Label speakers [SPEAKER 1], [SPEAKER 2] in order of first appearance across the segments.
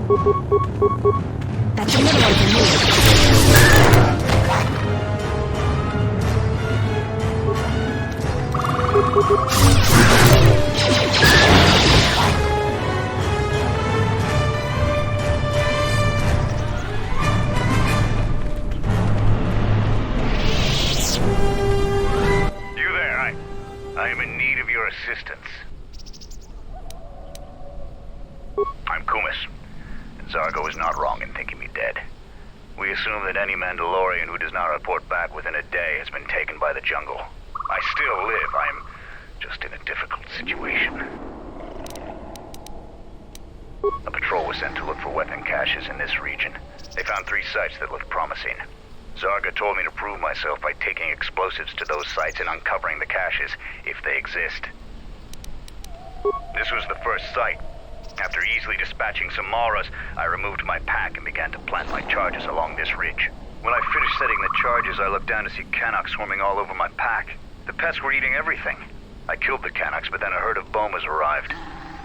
[SPEAKER 1] That's another one for you.
[SPEAKER 2] You there, I am in need of your assistance. I'm Kumis. Zargo is not wrong in thinking me dead. We assume that any Mandalorian who does not report back within a day has been taken by the jungle. I still live. I am just in a difficult situation. A patrol was sent to look for weapon caches in this region. They found 3 sites that looked promising. Zarga told me to prove myself by taking explosives to those sites and uncovering the caches, if they exist. This was the first site. After easily dispatching some Maras, I removed my pack and began to plant my charges along this ridge. When I finished setting the charges, I looked down to see Canucks swarming all over my pack. The pests were eating everything. I killed the Canucks, but then a herd of Bomas arrived.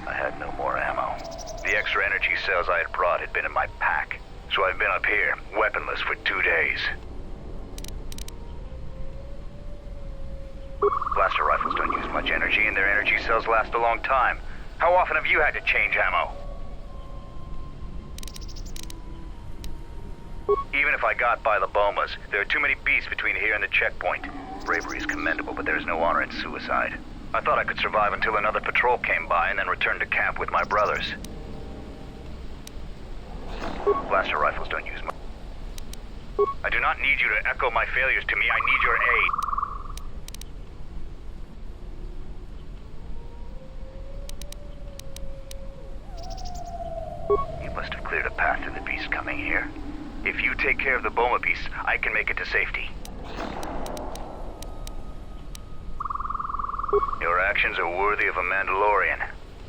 [SPEAKER 2] I had no more ammo. The extra energy cells I had brought had been in my pack, so I've been up here, weaponless for 2 days. Blaster rifles don't use much energy, and their energy cells last a long time. How often have you had to change ammo? Even if I got by the Bomas, there are too many beasts between here and the checkpoint. Bravery is commendable, but there is no honor in suicide. I thought I could survive until another patrol came by and then return to camp with my brothers. Blaster rifles don't use much. I do not need you to echo my failures to me. I need your aid. You must have cleared a path to the beast coming here. If you take care of the Boma beasts, I can make it to safety. Your actions are worthy of a Mandalorian.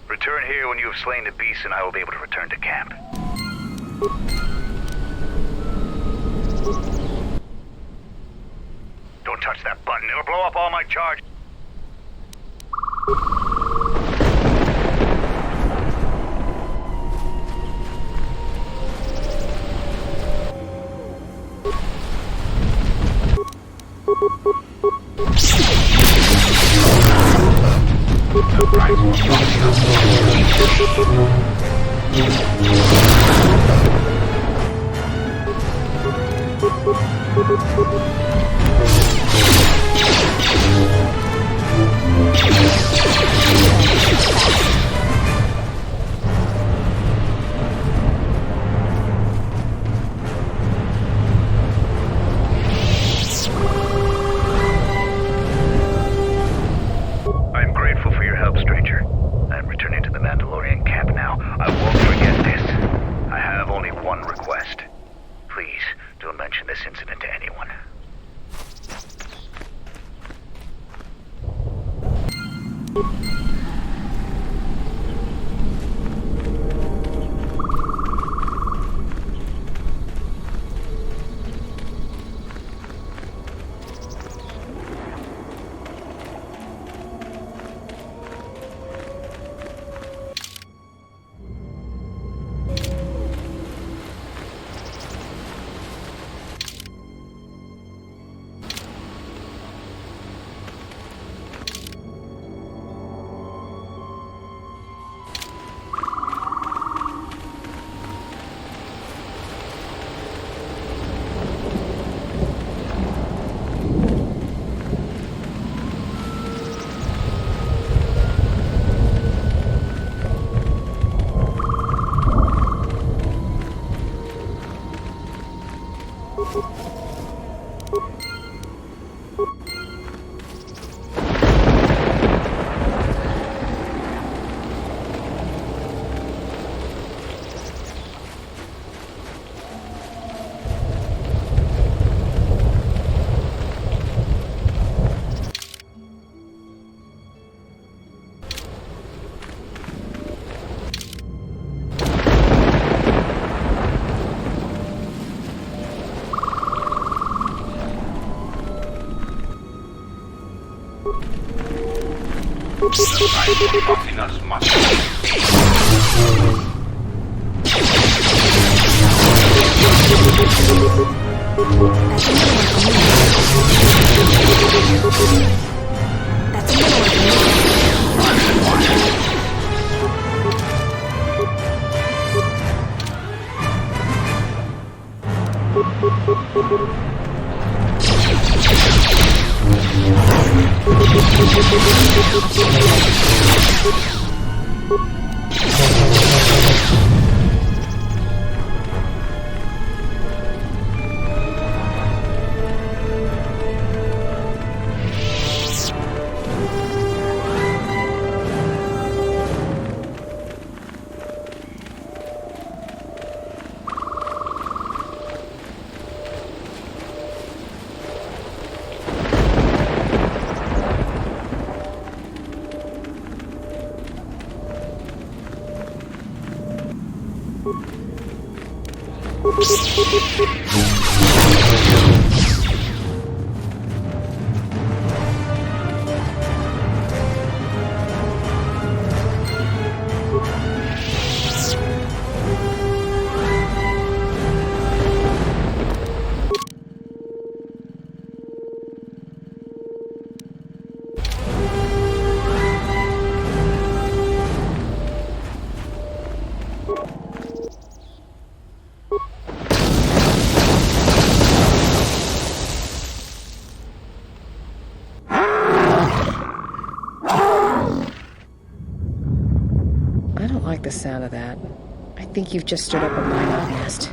[SPEAKER 2] Return here when you have slain the beasts and I will be able to return to camp. Don't touch that button. It'll blow up all my charge. I'm grateful for your help, stranger. I'm returning to the Mandalorian camp now. I won't forget this. I have only one request. Please, don't mention this incident to anyone.
[SPEAKER 3] The sound of that. I think you've just stood up a mining nest.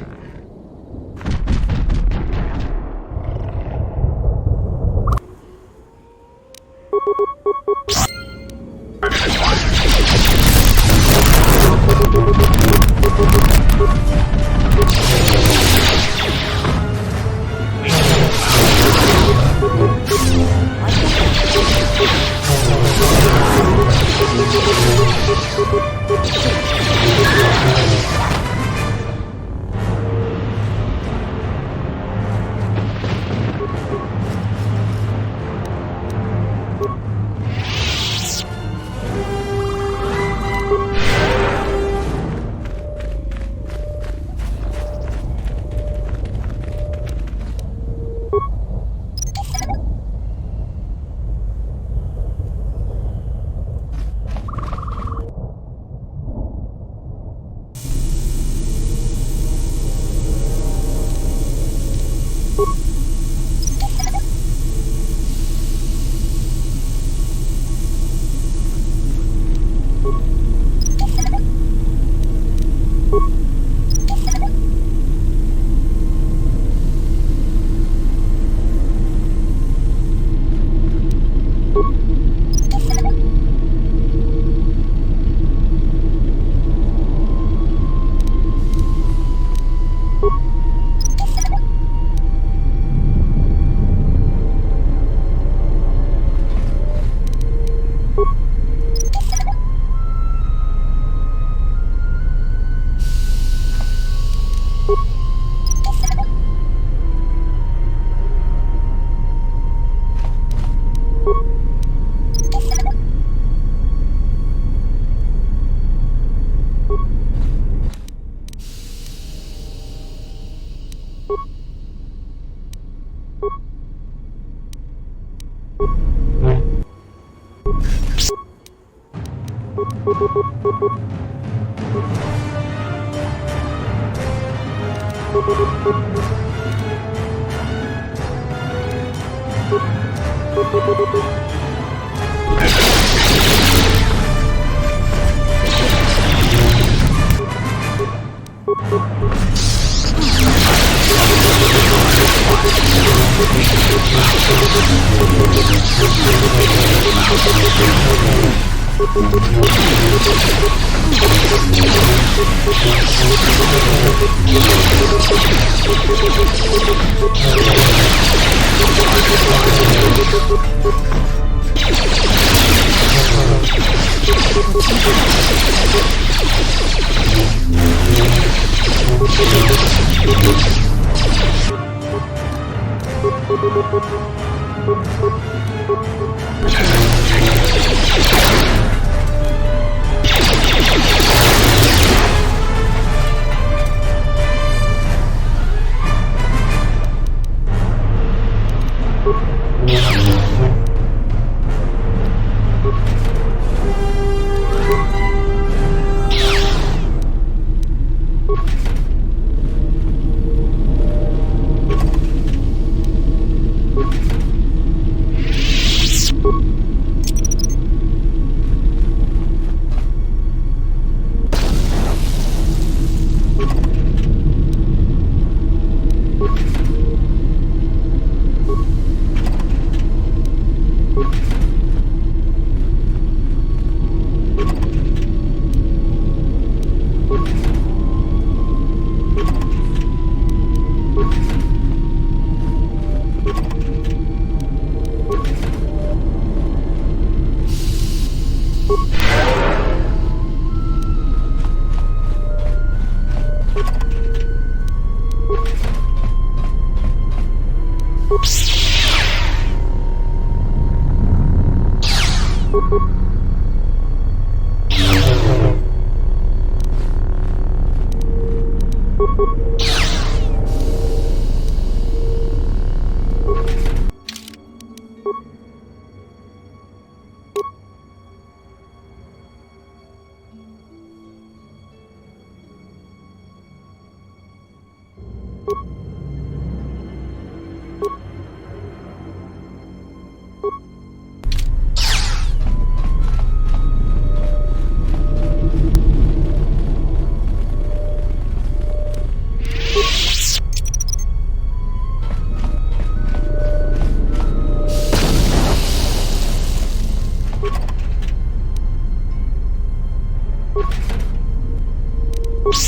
[SPEAKER 3] Yeah.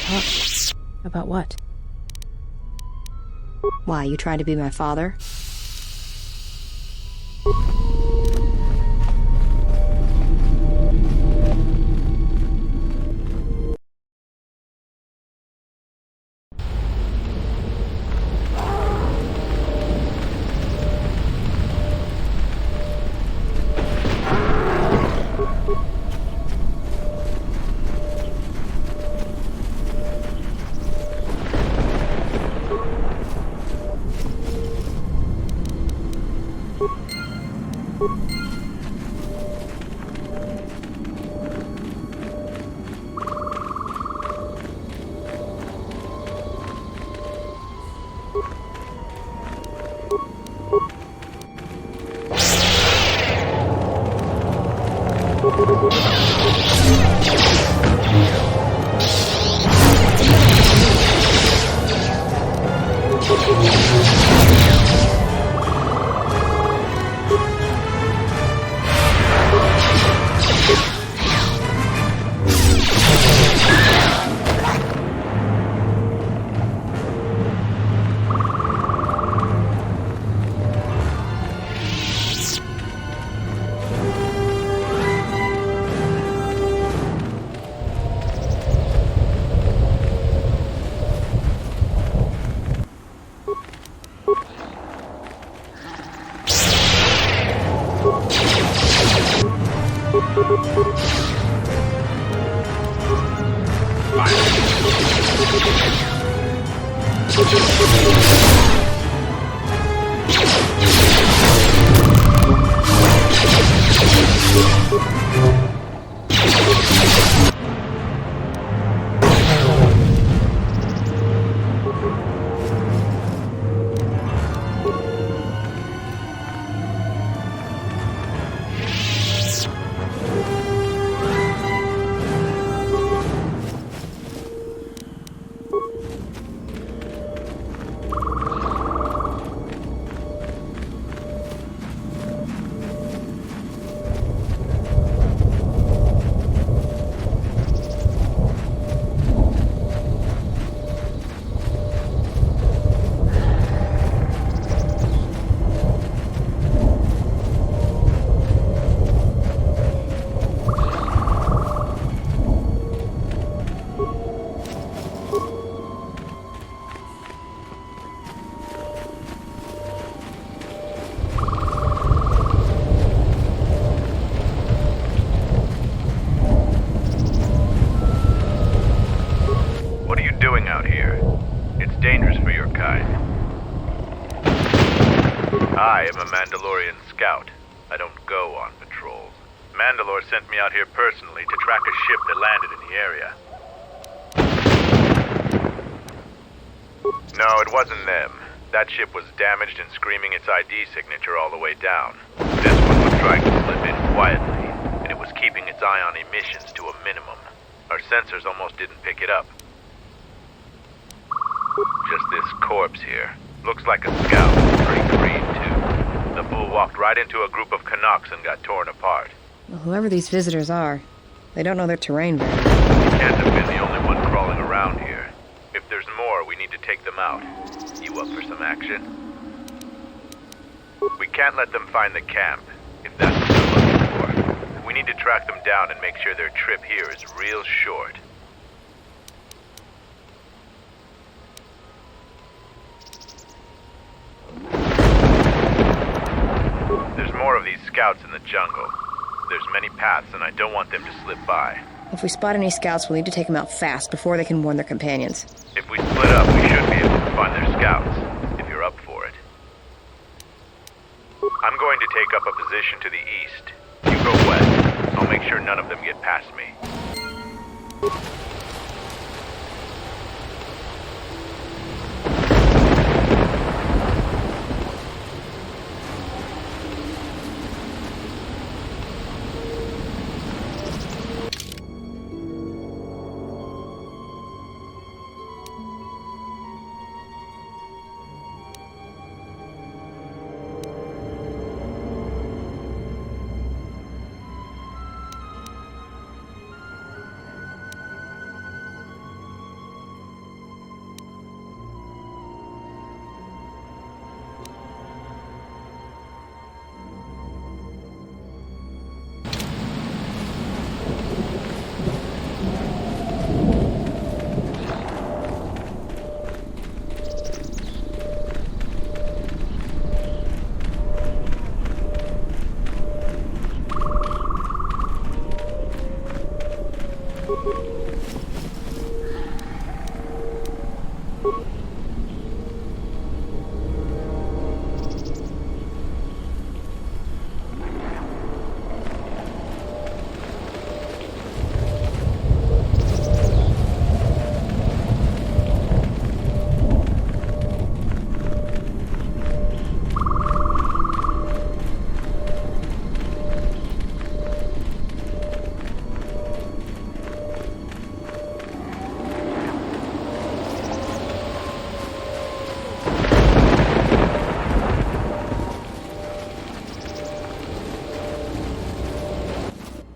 [SPEAKER 3] Talk. About what?
[SPEAKER 1] Why, you trying to be my father?
[SPEAKER 4] I am a Mandalorian scout. I don't go on patrols. Mandalore sent me out here personally to track a ship that landed in the area. No, it wasn't them. That ship was damaged and screaming its ID signature all the way down. This one was trying to slip in quietly, and it was keeping its eye on emissions to a minimum. Our sensors almost didn't pick it up. Just this corpse here. Looks like a scout. Pretty green, too. The fool walked right into a group of Canucks and got torn apart.
[SPEAKER 3] Well, whoever these visitors are, they don't know their terrain very well.
[SPEAKER 4] He can't have been the only one crawling around here. If there's more, we need to take them out. You up for some action? We can't let them find the camp, if that's what they're looking for. We need to track them down and make sure their trip here is real short. There's more of these scouts in the jungle. There's many paths, and I don't want them to slip by.
[SPEAKER 3] If we spot any scouts, we'll need to take them out fast before they can warn their companions.
[SPEAKER 4] If we split up, we should be able to find their scouts, if you're up for it. I'm going to take up a position to the east. You go west. I'll make sure none of them get past me.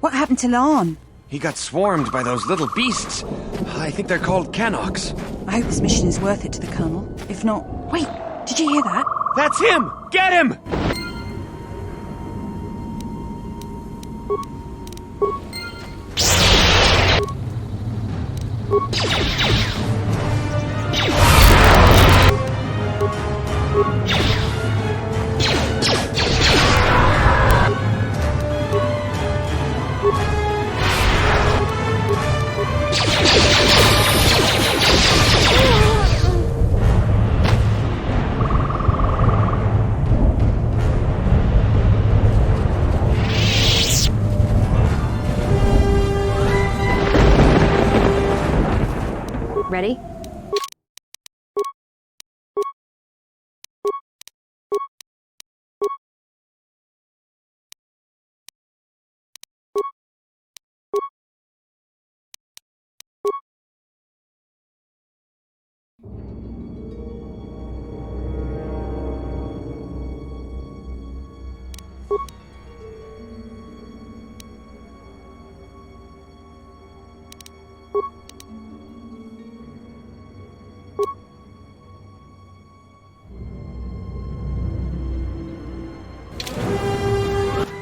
[SPEAKER 5] What happened to Lon?
[SPEAKER 6] He got swarmed by those little beasts. I think they're called Canox.
[SPEAKER 5] I hope this mission is worth it to the Colonel. If not... Wait, did you hear that?
[SPEAKER 6] That's him! Get him!
[SPEAKER 1] Ready?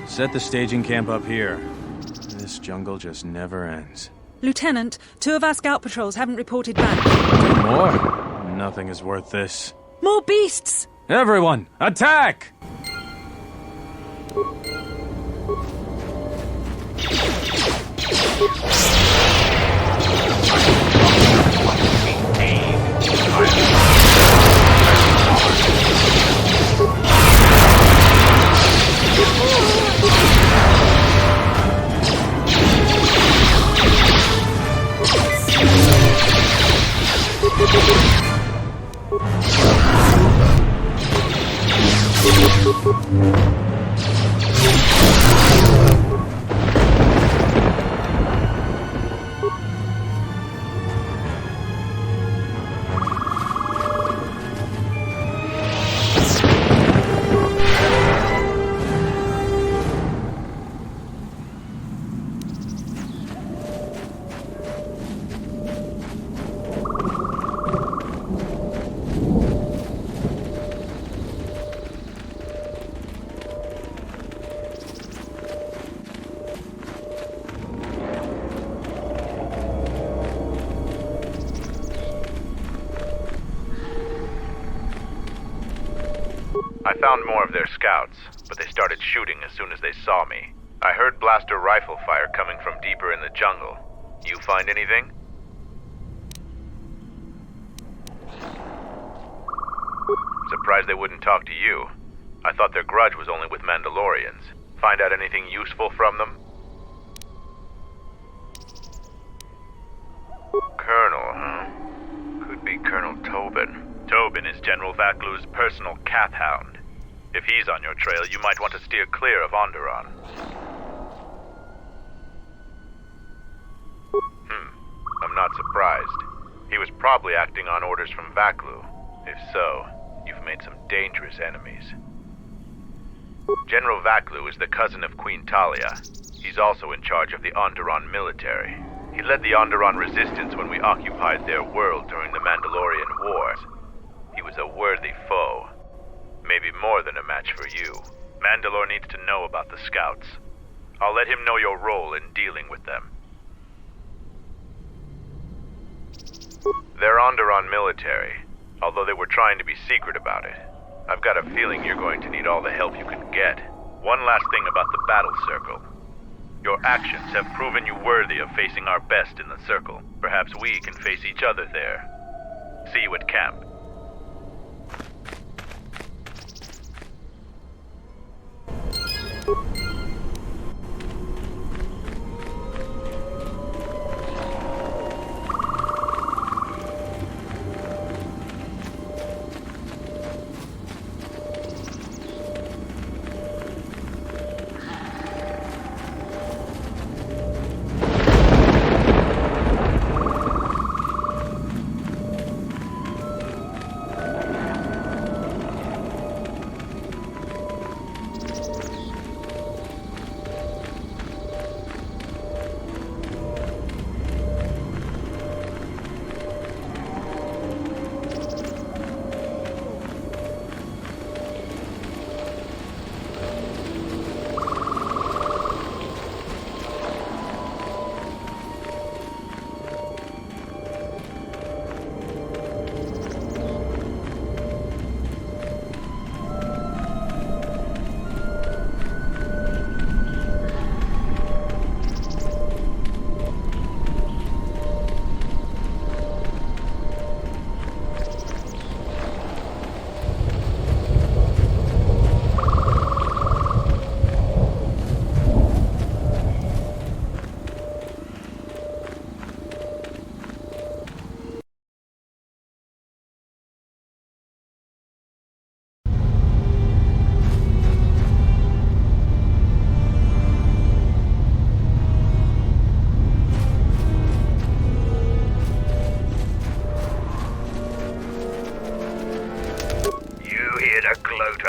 [SPEAKER 6] Set the staging camp up here. This jungle just never ends.
[SPEAKER 7] Lieutenant, 2 of our scout patrols haven't reported back.
[SPEAKER 6] 2 more? Nothing is worth this.
[SPEAKER 7] More beasts!
[SPEAKER 6] Everyone, attack!
[SPEAKER 4] I found more of their scouts, but they started shooting as soon as they saw me. I heard blaster rifle fire coming from deeper in the jungle. You find anything? Surprised they wouldn't talk to you. I thought their grudge was only with Mandalorians. Find out anything useful from them? Colonel, huh? Could be Colonel Tobin. Tobin is General Vaklu's personal cat hound. If he's on your trail, you might want to steer clear of Onderon. I'm not surprised. He was probably acting on orders from Vaklu. If so, you've made some dangerous enemies. General Vaklu is the cousin of Queen Talia. He's also in charge of the Onderon military. He led the Onderon resistance when we occupied their world during the Mandalorian Wars. He was a worthy foe. Maybe more than a match for you. Mandalore needs to know about the scouts. I'll let him know your role in dealing with them. They're Onderon military, although they were trying to be secret about it. I've got a feeling you're going to need all the help you can get. One last thing about the battle circle. Your actions have proven you worthy of facing our best in the Circle. Perhaps we can face each other there. See you at camp.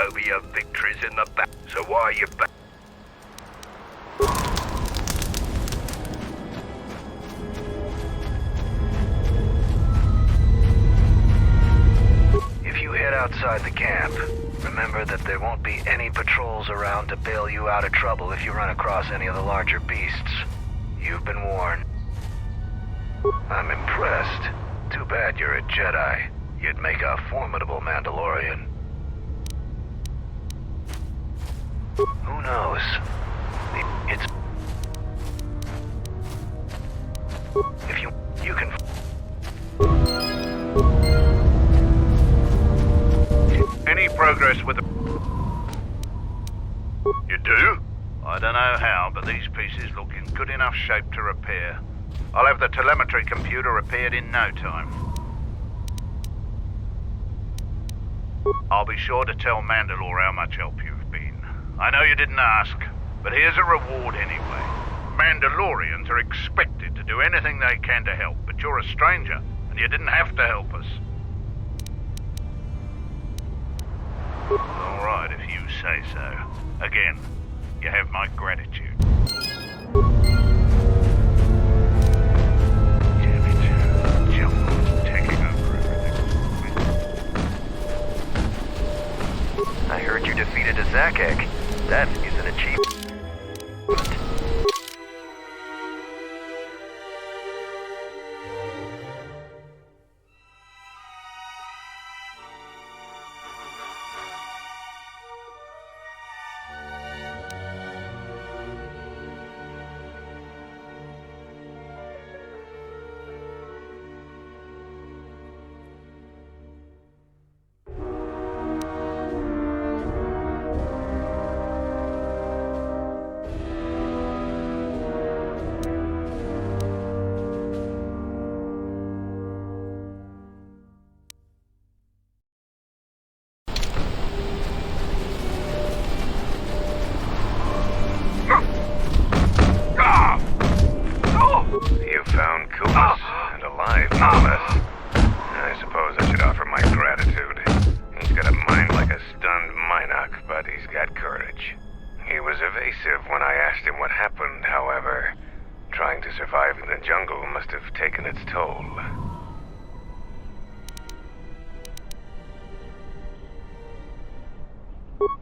[SPEAKER 2] Over your victories in the back, so why are you back? If you head outside the camp, remember that there won't be any patrols around to bail you out of trouble if you run across any of the larger beasts. You've been warned. I'm impressed. Too bad you're a Jedi. You'd make a formidable Mandalorian. Who knows? It's... If you can...
[SPEAKER 4] Any progress with the... You do? I don't know how, but these pieces look in good enough shape to repair. I'll have the telemetry computer repaired in no time. I'll be sure to tell Mandalore how much help you've been. I know you didn't ask, but here's a reward anyway. Mandalorians are expected to do anything they can to help, but you're a stranger, and you didn't have to help us. All right, if you say so. Again, you have my gratitude. Damn it. Jump, taking over everything.
[SPEAKER 2] I heard you defeated a Zakek. That is an achievement.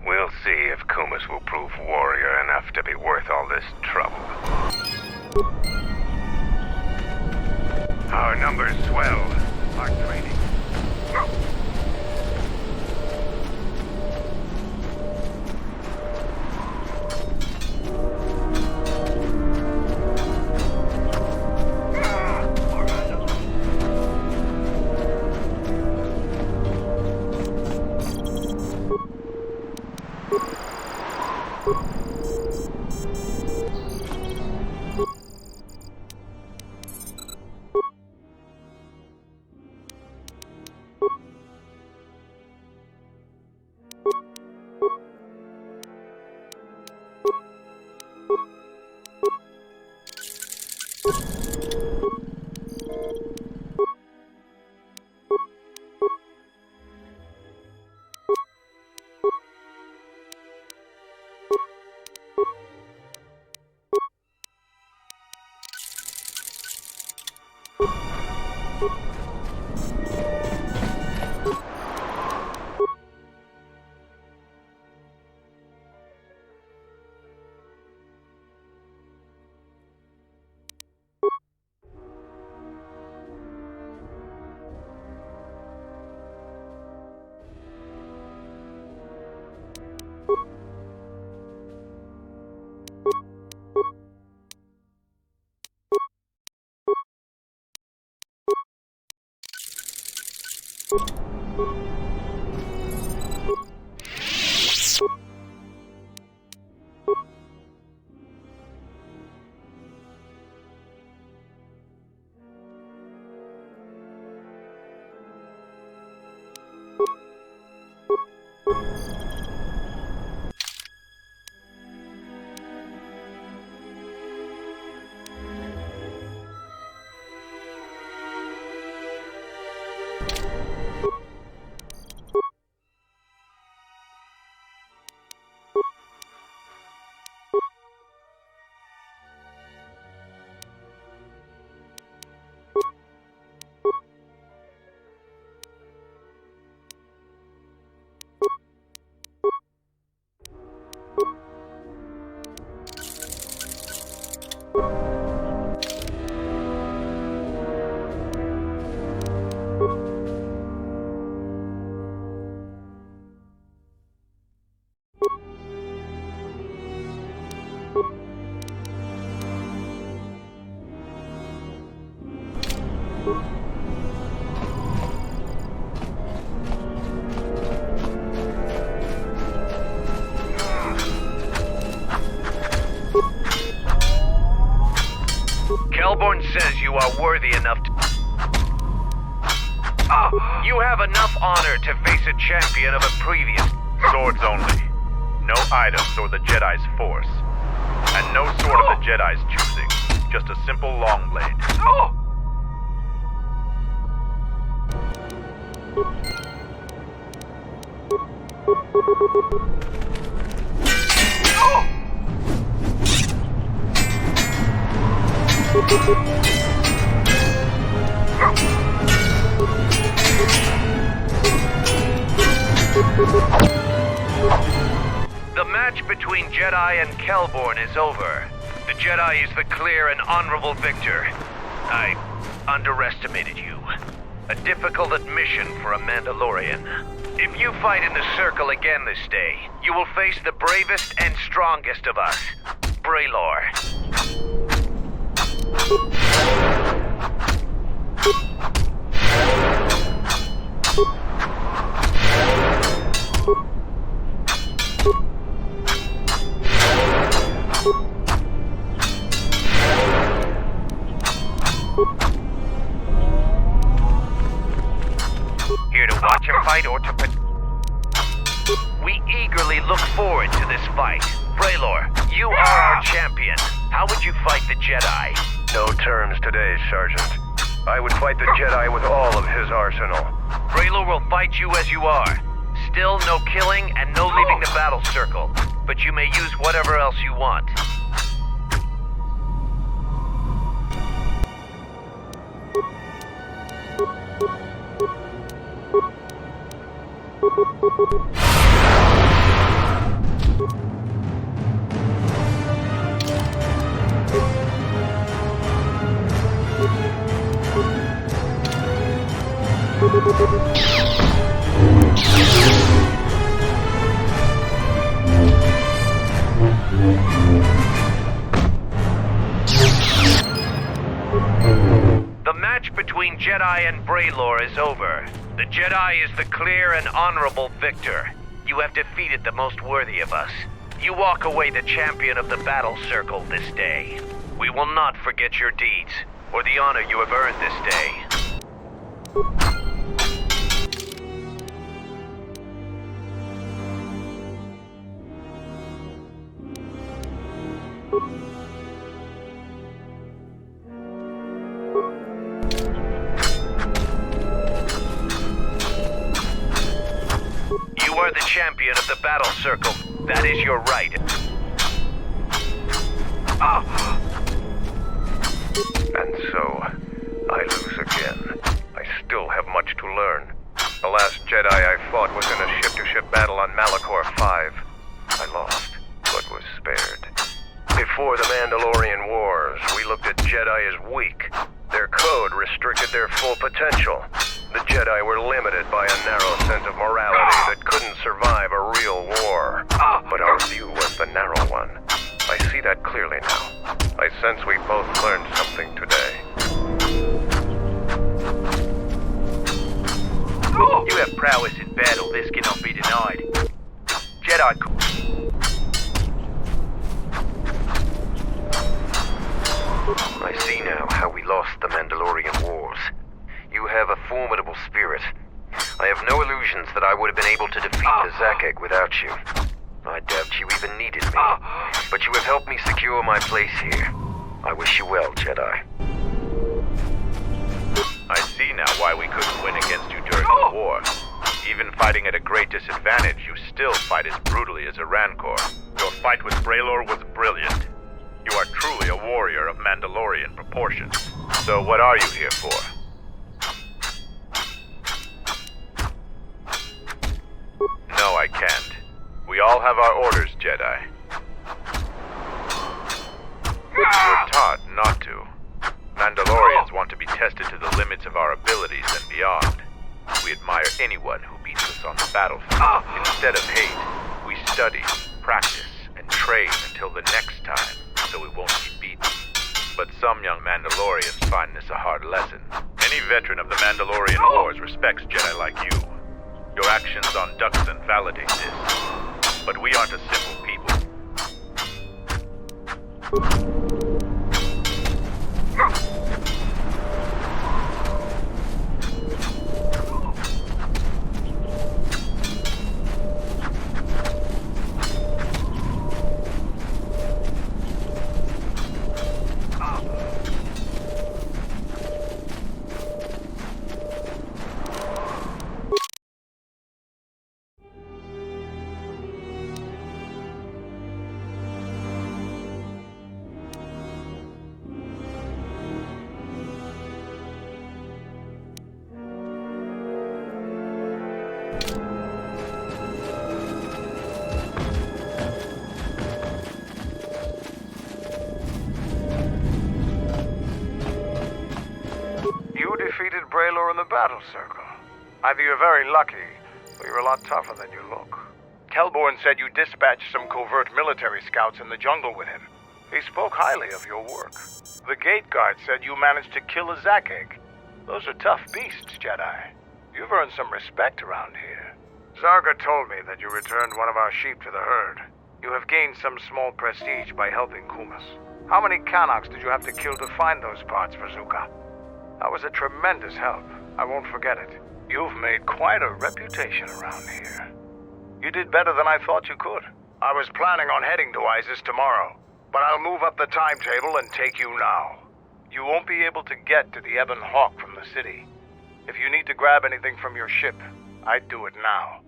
[SPEAKER 8] We'll see if Kumas will prove warrior enough to be worth all this trouble. Our numbers swell. Our training.
[SPEAKER 2] Kelborn says you are worthy enough to... You have enough honor to face a champion of a previous...
[SPEAKER 4] Swords only. No items or the Jedi's force. And no sword of the Jedi's choosing. Just a simple long blade.
[SPEAKER 2] The match between Jedi and Kelborn is over. The Jedi is the clear and honorable victor. I underestimated you. A difficult admission for a Mandalorian. If you fight in the circle again this day, you will face the bravest and strongest of us, Braylor. Here to watch him fight or to... We eagerly look forward to this fight. Braylor, you are our champion. How would you fight the Jedi?
[SPEAKER 8] No terms today, Sergeant. I would fight the Jedi with all of his arsenal.
[SPEAKER 2] Braylor will fight you as you are. Still no killing and no leaving the battle circle. But you may use whatever else you want. The match between Jedi and Braylor is over. The Jedi is the clear and honorable victor. You have defeated the most worthy of us. You walk away the champion of the battle circle this day. We will not forget your deeds, or the honor you have earned this day. You are the champion of the battle circle. That is your right.
[SPEAKER 8] And so, I Jedi I fought was in a ship-to-ship battle on Malachor 5. I lost, but was spared. Before the Mandalorian Wars, we looked at Jedi as weak. Their code restricted their full potential. The Jedi were limited by a narrow sense of morality that couldn't survive a real war. But our view was the narrow one. I see that clearly now. I sense we both learned something today.
[SPEAKER 2] You have prowess in battle, this cannot be denied. Jedi...
[SPEAKER 8] I see now how we lost the Mandalorian Wars. You have a formidable spirit. I have no illusions that I would have been able to defeat the Zakek without you. I doubt you even needed me. But you have helped me secure my place here. I wish you well, Jedi.
[SPEAKER 4] I see now why we couldn't win against you during the war. Even fighting at a great disadvantage, you still fight as brutally as a Rancor. Your fight with Braylor was brilliant. You are truly a warrior of Mandalorian proportions. So what are you here for? No, I can't. We all have our orders, Jedi. We're taught not to. Mandalorians want to be tested to the limits of our abilities and beyond. We admire anyone who beats us on the battlefield. Instead of hate, we study, practice, and train until the next time, so we won't be beaten. But some young Mandalorians find this a hard lesson. Any veteran of the Mandalorian Wars respects Jedi like you. Your actions on Duxon validate this. But we aren't a simple people.
[SPEAKER 9] Braylor in the battle circle. Either you're very lucky, or you're a lot tougher than you look. Kelborn said you dispatched some covert military scouts in the jungle with him. He spoke highly of your work. The gate guard said you managed to kill a Zakek. Those are tough beasts, Jedi. You've earned some respect around here. Zarga told me that you returned one of our sheep to the herd. You have gained some small prestige by helping Kumas. How many Canox did you have to kill to find those parts for Zuka? That was a tremendous help. I won't forget it. You've made quite a reputation around here. You did better than I thought you could. I was planning on heading to Isis tomorrow, but I'll move up the timetable and take you now. You won't be able to get to the Ebon Hawk from the city. If you need to grab anything from your ship, I'd do it now.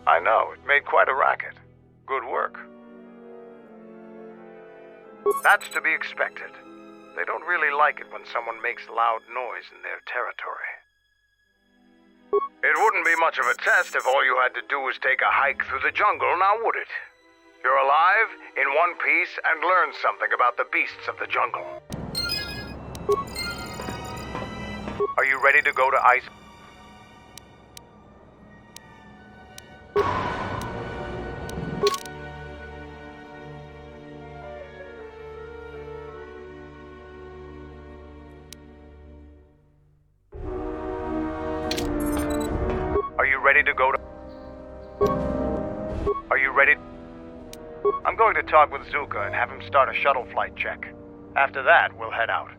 [SPEAKER 9] I know, it made quite a racket. Good work. That's to be expected. They don't really like it when someone makes loud noise in their territory. It wouldn't be much of a test if all you had to do was take a hike through the jungle, now would it? You're alive, in one piece, and learn something about the beasts of the jungle. Are you ready to go to Ice? Ready to go to... Are you ready? I'm going to talk with Zuka and have him start a shuttle flight check. After that, we'll head out.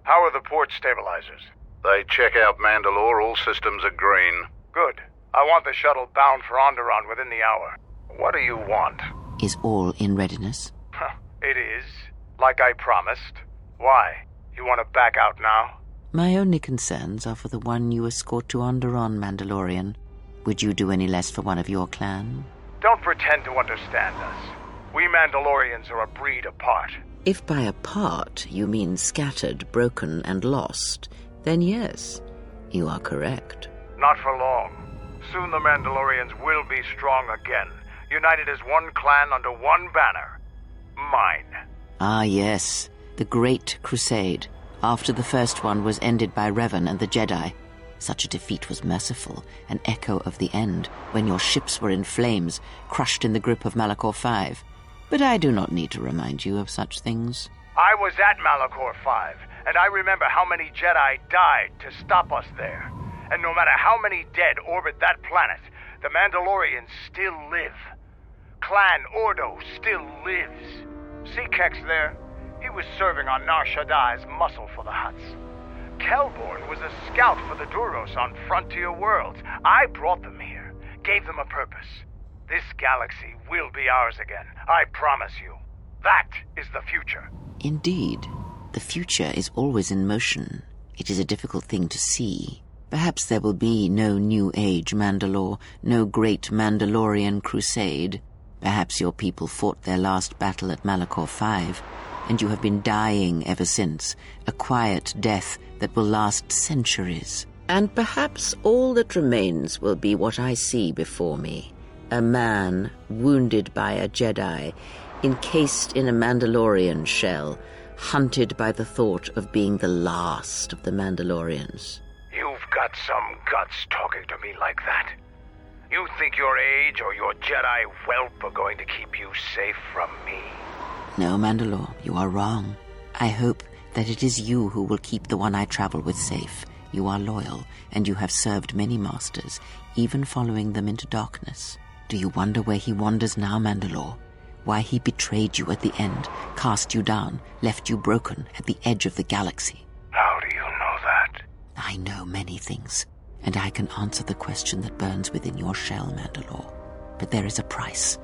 [SPEAKER 9] How are the port stabilizers?
[SPEAKER 10] They check out Mandalore. All systems are green.
[SPEAKER 9] Good. I want the shuttle bound for Onderon within the hour. What do you want?
[SPEAKER 11] Is all in readiness?
[SPEAKER 9] It is. Like I promised. Why? You want to back out now?
[SPEAKER 11] My only concerns are for the one you escort to Onderon, Mandalorian. Would you do any less for one of your clan?
[SPEAKER 9] Don't pretend to understand us. We Mandalorians are a breed apart.
[SPEAKER 11] If by apart you mean scattered, broken, and lost, then yes, you are correct.
[SPEAKER 9] Not for long. Soon the Mandalorians will be strong again, united as one clan under one banner. Mine.
[SPEAKER 11] Ah, yes, the Great Crusade, after the first one was ended by Revan and the Jedi. Such a defeat was merciful, an echo of the end, when your ships were in flames, crushed in the grip of Malachor V. But I do not need to remind you of such things.
[SPEAKER 9] I was at Malachor V, and I remember how many Jedi died to stop us there. And no matter how many dead orbit that planet, the Mandalorians still live. Clan Ordo still lives. See Kex there? He was serving on Nar Shaddai's muscle for the Hutts. Kelborn was a scout for the Duros on Frontier Worlds. I brought them here, gave them a purpose. This galaxy will be ours again, I promise you. That is the future.
[SPEAKER 11] Indeed. The future is always in motion. It is a difficult thing to see. Perhaps there will be no New Age Mandalore, no great Mandalorian crusade. Perhaps your people fought their last battle at Malachor V, and you have been dying ever since, a quiet death that will last centuries. And perhaps all that remains will be what I see before me. A man wounded by a Jedi, encased in a Mandalorian shell, hunted by the thought of being the last of the Mandalorians.
[SPEAKER 9] You've got some guts talking to me like that. You think your age or your Jedi whelp are going to keep you safe from me?
[SPEAKER 11] No, Mandalore, you are wrong. I hope that it is you who will keep the one I travel with safe. You are loyal, and you have served many masters, even following them into darkness. Do you wonder where he wanders now, Mandalore? Why he betrayed you at the end, cast you down, left you broken at the edge of the galaxy?
[SPEAKER 9] How do you know that?
[SPEAKER 11] I know many things, and I can answer the question that burns within your shell, Mandalore. But there is a price.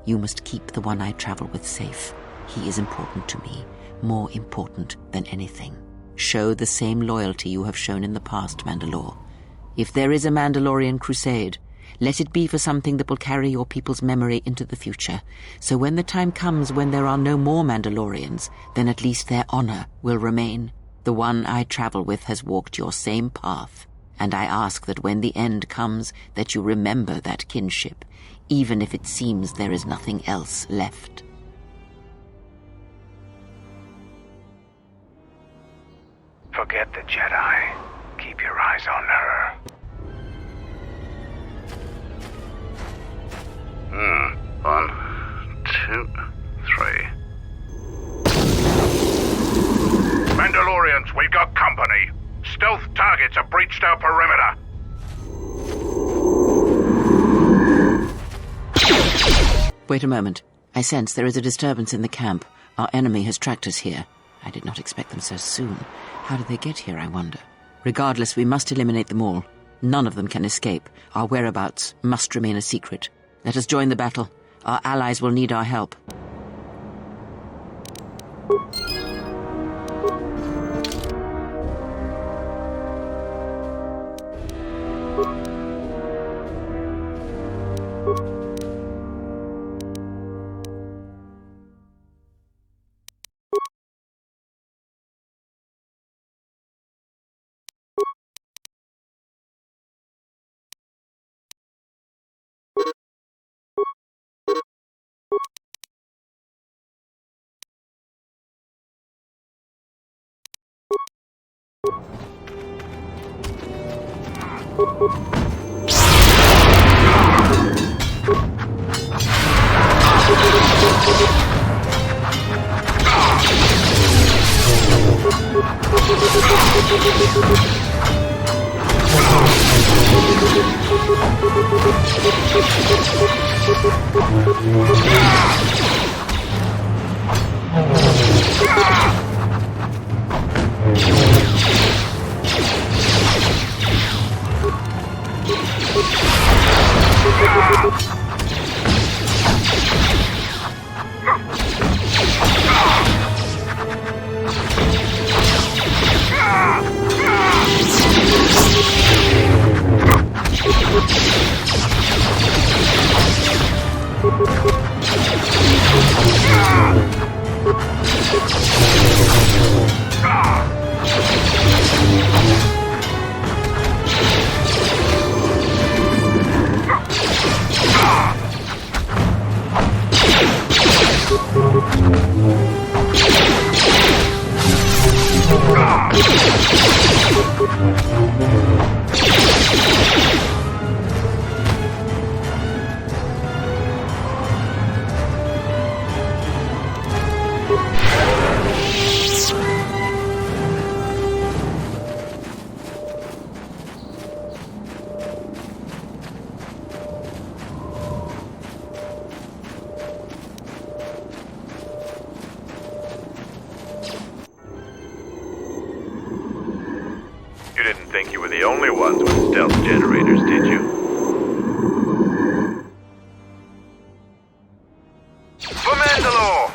[SPEAKER 11] You must keep the one I travel with safe. He is important to me, more important than anything. Show the same loyalty you have shown in the past, Mandalore. If there is a Mandalorian crusade, let it be for something that will carry your people's memory into the future. So when the time comes when there are no more Mandalorians, then at least their honor will remain. The one I travel with has walked your same path, and I ask that when the end comes, that you remember that kinship, even if it seems there is nothing else left.
[SPEAKER 9] Forget the Jedi. Keep your eyes on her.
[SPEAKER 10] 1, 2, 3.
[SPEAKER 9] Mandalorians, we've got company. Stealth targets have breached our perimeter.
[SPEAKER 11] Wait a moment. I sense there is a disturbance in the camp. Our enemy has tracked us here. I did not expect them so soon. How did they get here, I wonder? Regardless, we must eliminate them all. None of them can escape. Our whereabouts must remain a secret. Let us join the battle. Our allies will need our help.
[SPEAKER 4] You didn't think you were the only ones with stealth generators, did you?
[SPEAKER 9] For Mandalore!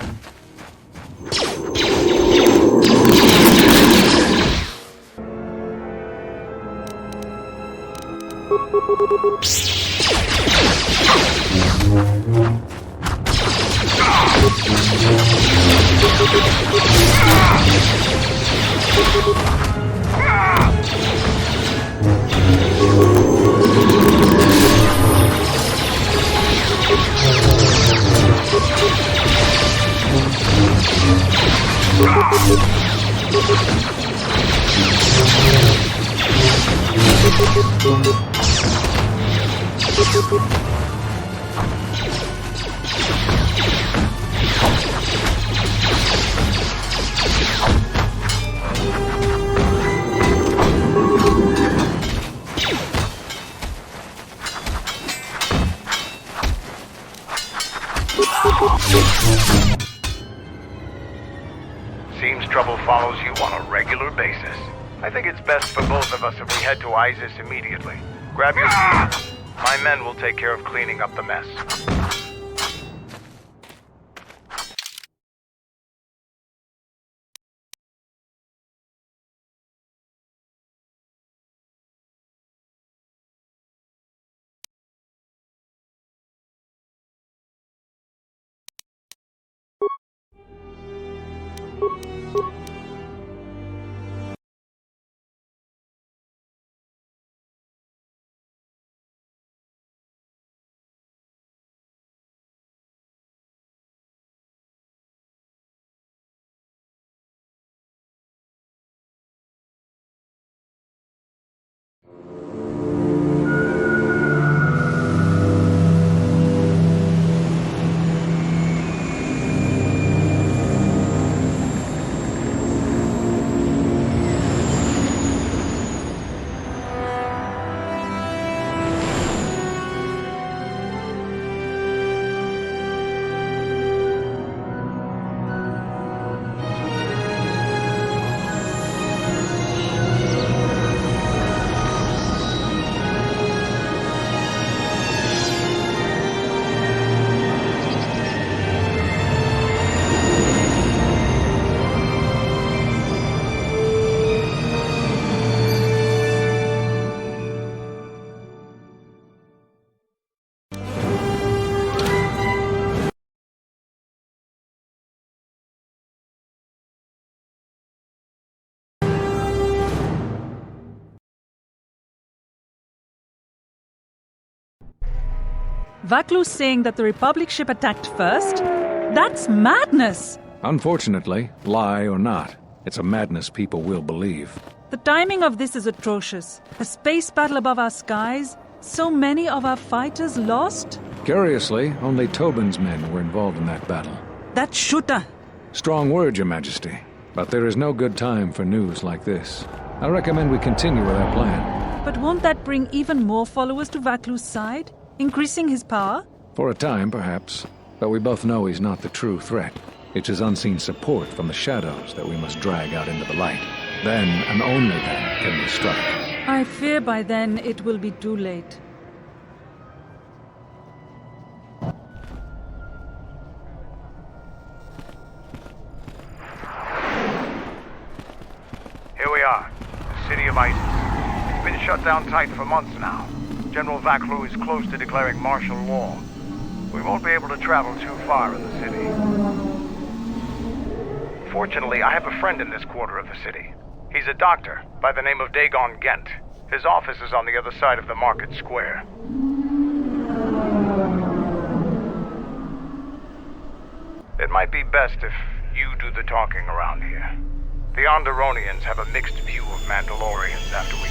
[SPEAKER 9] Seems trouble follows you on a regular basis. I think it's best for both of us if we head to Isis immediately. Grab your skis. My men will take care of cleaning up the mess.
[SPEAKER 7] Vaklu's saying that the Republic ship attacked first? That's madness!
[SPEAKER 12] Unfortunately, lie or not, it's a madness people will believe.
[SPEAKER 7] The timing of this is atrocious. A space battle above our skies, so many of our fighters lost?
[SPEAKER 12] Curiously, only Tobin's men were involved in that battle.
[SPEAKER 7] That shooter!
[SPEAKER 12] Strong word, Your Majesty. But there is no good time for news like this. I recommend we continue with our plan.
[SPEAKER 7] But won't that bring even more followers to Vaklu's side? Increasing his power?
[SPEAKER 12] For a time, perhaps. But we both know he's not the true threat. It's his unseen support from the shadows that we must drag out into the light. Then, and only then, can we strike.
[SPEAKER 7] I fear by then it will be too late.
[SPEAKER 9] Here we are, the city of Isis. It's been shut down tight for months now. General Vaklu is close to declaring martial law. We won't be able to travel too far in the city. Fortunately, I have a friend in this quarter of the city. He's a doctor by the name of Dagon Gent. His office is on the other side of the market square. It might be best if you do the talking around here. The Onderonians have a mixed view of Mandalorians after we